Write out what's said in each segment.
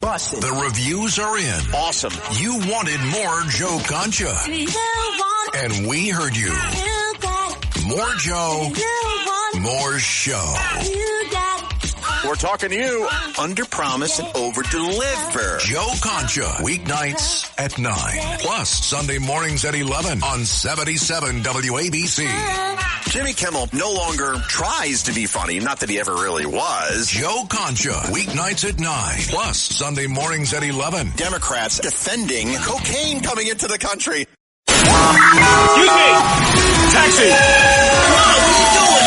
Busted. The reviews are in. Awesome. You wanted more Joe Concha. And we heard you. More Joe. More show. We're talking to you. Under promise and over deliver. Joe Concha. Weeknights at 9. Plus Sunday mornings at 11 on 77 WABC. Jimmy Kimmel no longer tries to be funny. Not that he ever really was. Joe Concha. Weeknights at 9. Plus Sunday mornings at 11. Democrats defending cocaine coming into the country. Excuse me! Taxi!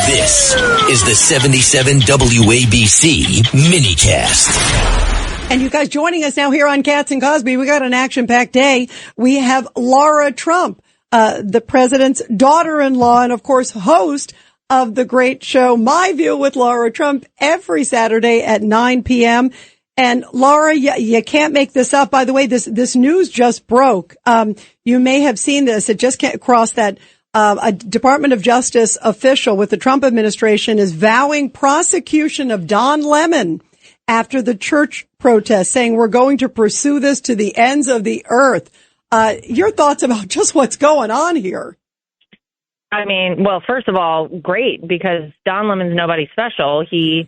This is the 77 WABC minicast. And you guys joining us now here on Katz and Cosby, we got an action-packed day. We have Lara Trump, the president's daughter-in-law and, of course, host of the great show My View with Lara Trump every Saturday at 9 p.m. And Lara, you can't make this up. By the way, this news just broke. You may have seen this. It just came across that a Department of Justice official with the Trump administration is vowing prosecution of Don Lemon after the church protest, saying we're going to pursue this to the ends of the earth. Your thoughts about just what's going on here? I mean, well, first of all, great, because Don Lemon's nobody special. He,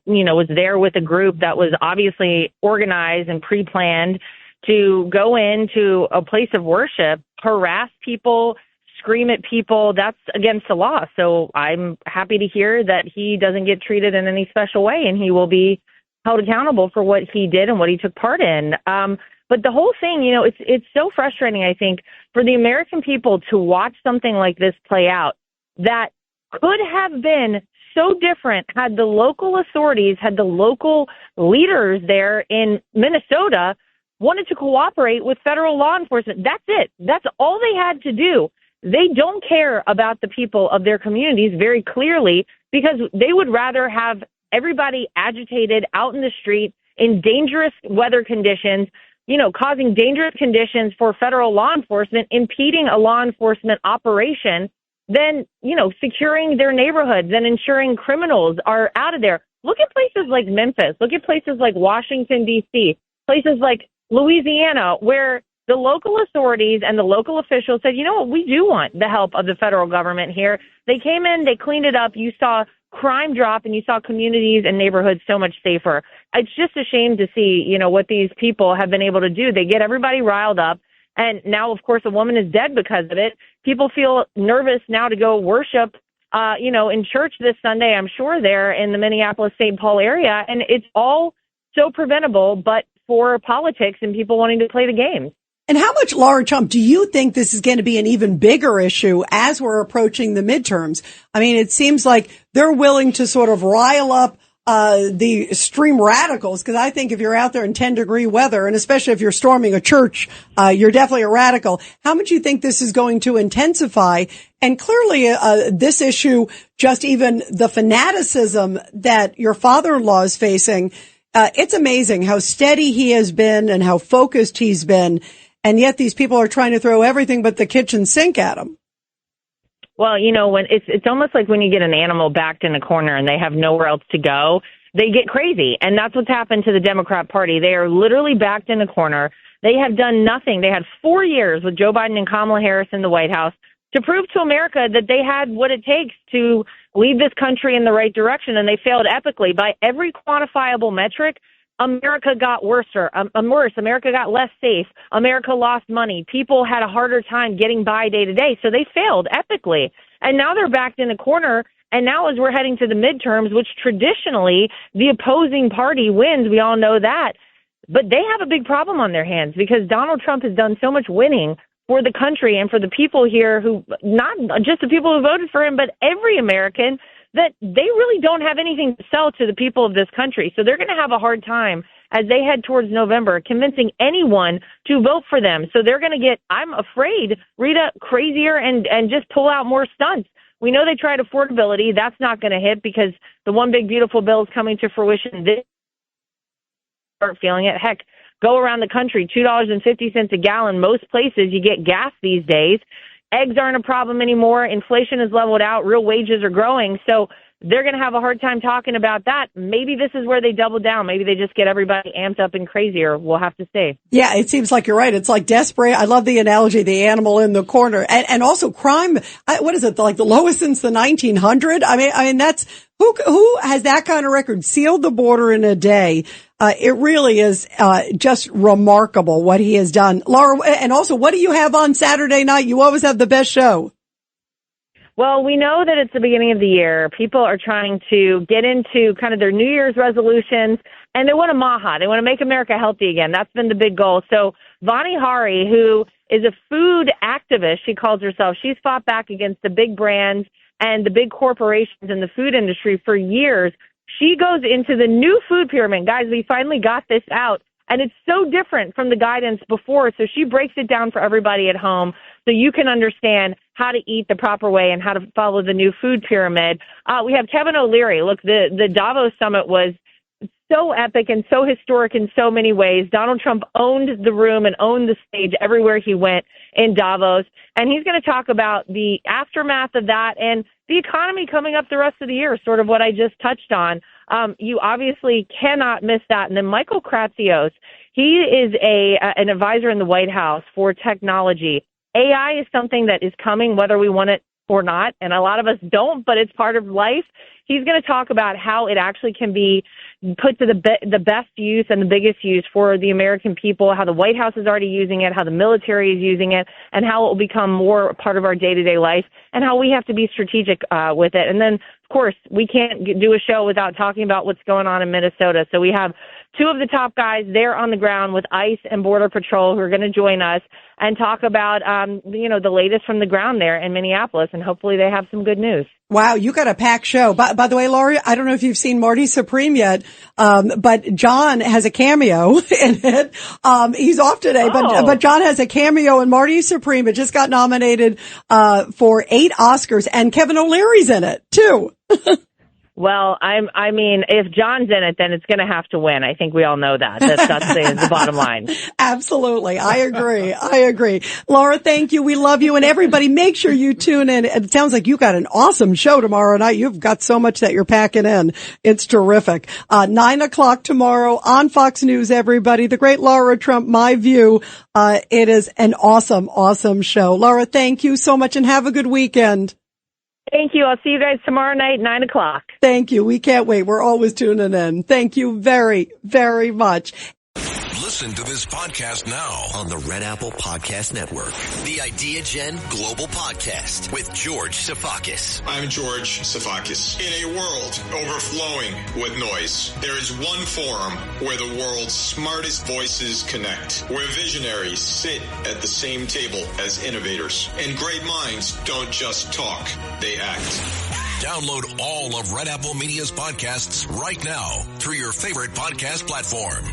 was there with a group that was obviously organized and pre-planned to go into a place of worship, harass people, scream at people. That's against the law. So I'm happy to hear that he doesn't get treated in any special way, and he will be held accountable for what he did and what he took part in. But the whole thing, it's so frustrating, I think, for the American people to watch something like this play out that could have been so different had the local authorities, had the local leaders there in Minnesota wanted to cooperate with federal law enforcement. That's it. That's all they had to do. They don't care about the people of their communities very clearly, because they would rather have everybody agitated out in the street in dangerous weather conditions, causing dangerous conditions for federal law enforcement, impeding a law enforcement operation, than, securing their neighborhoods and ensuring criminals are out of there. Look at places like Memphis. Look at places like Washington, D.C., places like Louisiana, where the local authorities and the local officials said, we do want the help of the federal government here. They came in, they cleaned it up. You saw crime drop, and you saw communities and neighborhoods so much safer. It's just a shame to see, what these people have been able to do. They get everybody riled up. And now, of course, a woman is dead because of it. People feel nervous now to go worship, in church this Sunday, I'm sure, there in the Minneapolis-St. Paul area. And it's all so preventable, but for politics and people wanting to play the game. And how much, Lara Trump, do you think this is going to be an even bigger issue as we're approaching the midterms? I mean, it seems like they're willing to sort of rile up the extreme radicals, because I think if you're out there in 10-degree weather, and especially if you're storming a church, you're definitely a radical. How much do you think this is going to intensify? And clearly, this issue, just even the fanaticism that your father-in-law is facing, it's amazing how steady he has been and how focused he's been. And yet these people are trying to throw everything but the kitchen sink at him. Well, when it's almost like when you get an animal backed in a corner and they have nowhere else to go, they get crazy. And that's what's happened to the Democrat Party. They are literally backed in a corner. They have done nothing. They had 4 years with Joe Biden and Kamala Harris in the White House to prove to America that they had what it takes to lead this country in the right direction. And they failed epically by every quantifiable metric. America got worse. America got less safe. America lost money. People had a harder time getting by day to day. So they failed epically. And now they're backed in a corner. And now as we're heading to the midterms, which traditionally the opposing party wins, we all know that. But they have a big problem on their hands because Donald Trump has done so much winning for the country and for the people here who, not just the people who voted for him, but every American, that they really don't have anything to sell to the people of this country. So they're going to have a hard time as they head towards November convincing anyone to vote for them. So they're going to get, I'm afraid, Rita, crazier and just pull out more stunts. We know they tried affordability. That's not going to hit because the one big beautiful bill is coming to fruition. This start feeling it. Heck, go around the country, $2.50 a gallon. Most places you get gas these days. Eggs aren't a problem anymore. Inflation is leveled out. Real wages are growing. So they're going to have a hard time talking about that. Maybe this is where they double down. Maybe they just get everybody amped up and crazier. We'll have to see. Yeah, it seems like you're right. It's like desperate. I love the analogy, the animal in the corner. And also crime, what is it, like the lowest since the 1900? I mean, that's, who has that kind of record? Sealed the border in a day. It really is just remarkable what he has done. Lara, and also, what do you have on Saturday night? You always have the best show. Well, we know that it's the beginning of the year. People are trying to get into kind of their New Year's resolutions, and they want to MAHA. They want to make America healthy again. That's been the big goal. So Vani Hari, who is a food activist, she calls herself, she's fought back against the big brands and the big corporations in the food industry for years. She goes into the new food pyramid. Guys, we finally got this out. And it's so different from the guidance before. So she breaks it down for everybody at home so you can understand how to eat the proper way and how to follow the new food pyramid. We have Kevin O'Leary. Look, the Davos summit was so epic and so historic in so many ways. Donald Trump owned the room and owned the stage everywhere he went in Davos. And he's going to talk about the aftermath of that and the economy coming up the rest of the year, sort of what I just touched on. You obviously cannot miss that. And then Michael Kratsios, he is an advisor in the White House for technology. AI is something that is coming whether we want it or not, and a lot of us don't, but it's part of life. He's going to talk about how it actually can be put to the best use and the biggest use for the American people, how the White House is already using it, how the military is using it, and how it will become more part of our day-to-day life, and how we have to be strategic with it. And then, of course, we can't do a show without talking about what's going on in Minnesota. So we have two of the top guys there on the ground with ICE and Border Patrol who are going to join us and talk about, the latest from the ground there in Minneapolis, and hopefully they have some good news. Wow, you got a packed show. By the way, Laurie, I don't know if you've seen Marty Supreme yet, but John has a cameo in it. He's off today, but John has a cameo, and Marty Supreme had just got nominated for 8 Oscars, and Kevin O'Leary's in it too. Well, I mean, if John's in it, then it's going to have to win. I think we all know that. That's the bottom line. Absolutely. I agree. Lara, thank you. We love you. And everybody, make sure you tune in. It sounds like you got an awesome show tomorrow night. You've got so much that you're packing in. It's terrific. 9:00 tomorrow on Fox News, everybody. The great Lara Trump, My View. It is an awesome, awesome show. Lara, thank you so much and have a good weekend. Thank you. I'll see you guys tomorrow night, 9:00. Thank you. We can't wait. We're always tuning in. Thank you very, very much. Listen to this podcast now on the Red Apple Podcast Network. The Idea Gen Global Podcast with George Sifakis. I'm George Sifakis. In a world overflowing with noise, there is one forum where the world's smartest voices connect, where visionaries sit at the same table as innovators, and great minds don't just talk, they act. Download all of Red Apple Media's podcasts right now through your favorite podcast platform.